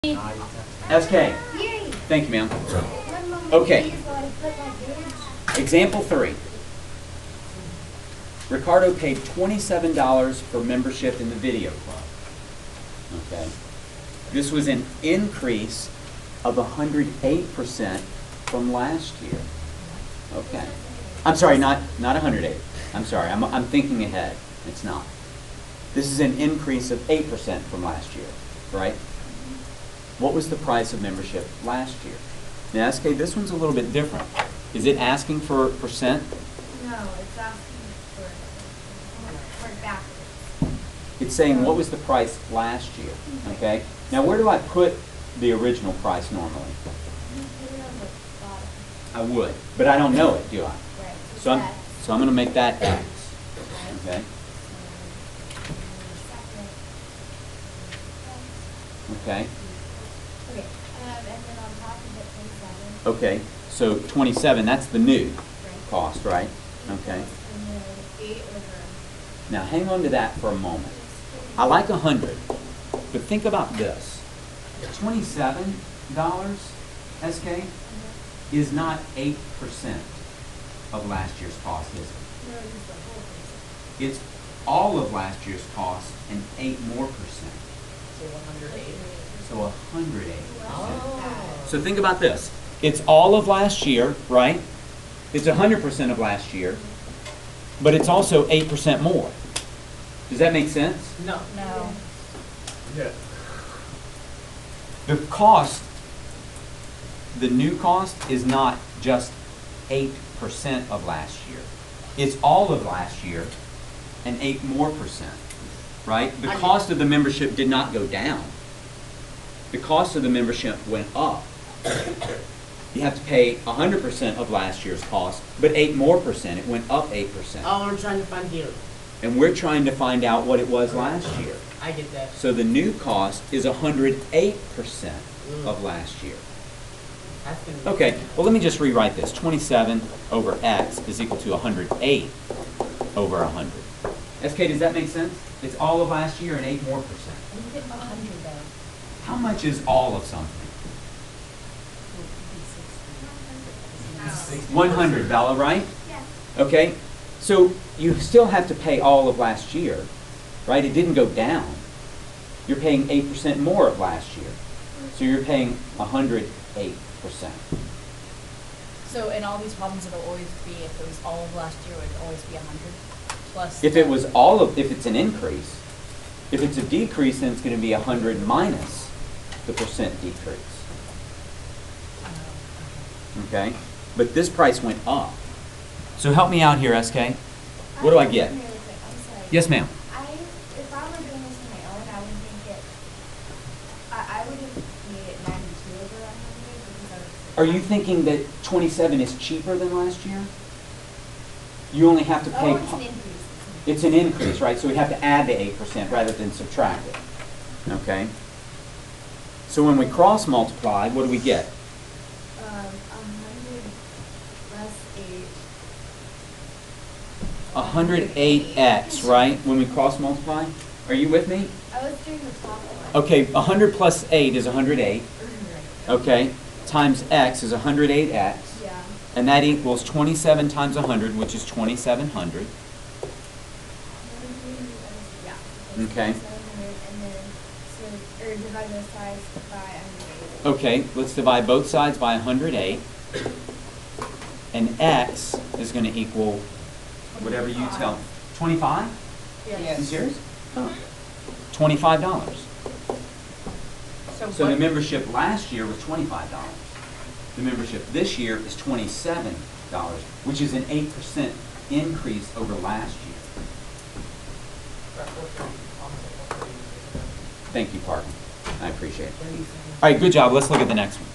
SK. Thank you, ma'am. Okay. Example 3. Ricardo paid $27 for membership in the video club. Okay. This was an increase of 108% from last year. Okay. I'm sorry, not 108. I'm sorry, I'm thinking ahead. It's not. This is an increase of 8% from last year, right? What was the price of membership last year? Now, SK, this one's a little bit different. Is it asking for percent? No, it's asking for backwards. It's saying what was the price last year, okay? Now, where do I put the original price normally? You put it on the bottom. I would, but I don't know it, do I? Right. So I'm going to make that X, okay? Okay. Okay, and then on top of it, 27. Okay, so 27, that's the new cost, right? Okay. And then 8 over. Now hang on to that for a moment. I like 100, but think about this. $27, SK, is not 8% of last year's cost, is it? No, it's the whole thing. It's all of last year's cost and 8 more percent. So 108. So 108%. Oh. So think about this. It's all of last year, right? It's 100% of last year, but it's also 8% more. Does that make sense? No. No. Yeah. The cost, the new cost is not just 8% of last year. It's all of last year and 8 more percent, right? The cost of the membership did not go down. The cost of the membership went up. You have to pay 100% of last year's cost, but 8 more percent. It went up 8%. Oh, I'm trying to find here. And we're trying to find out what it was last year. I get that. So the new cost is 108% of last year. That's gonna be Okay, well let me just rewrite this. 27 over X is equal to 108 over 100. SK, does that make sense? It's all of last year and 8 more percent. You get 100 though. How much is all of something? 100, Bella, right? Yeah. Okay, so you still have to pay all of last year, right? It didn't go down. You're paying 8% more of last year. So you're paying 108%. So in all these problems, it'll always be, if it was all of last year, it would always be 100 plus. If it was all of, if it's an increase, if it's a decrease, then it's going to be 100 minus the percent decrease. Okay? But this price went up. So help me out here, SK. What do I get? Really quick, I'm sorry. Yes, ma'am. If I were doing this on my own, I would think it. I would have made it 92 over 100 because I would. Are you thinking that 27 is cheaper than last year? You only have to pay. Oh, it's an increase. It's an increase, right? So we have to add the 8% rather than subtract it. Okay? So when we cross multiply, what do we get? 100 plus 8. 108x, right? When we cross multiply? Are you with me? I was doing the top one. Okay, 100 plus 8 is 108. Okay? Times x is 108x. Yeah. And that equals 27 times 100, which is 2,700. Yeah. Okay. 700 and then or divide those sides by 108. Okay, let's divide both sides by 108. And x is going to equal whatever you tell me. 25? Yes. You serious? Oh. $25. So the membership last year was $25. The membership this year is $27, which is an 8% increase over last year. Thank you, Parker. I appreciate it. All right, good job. Let's look at the next one.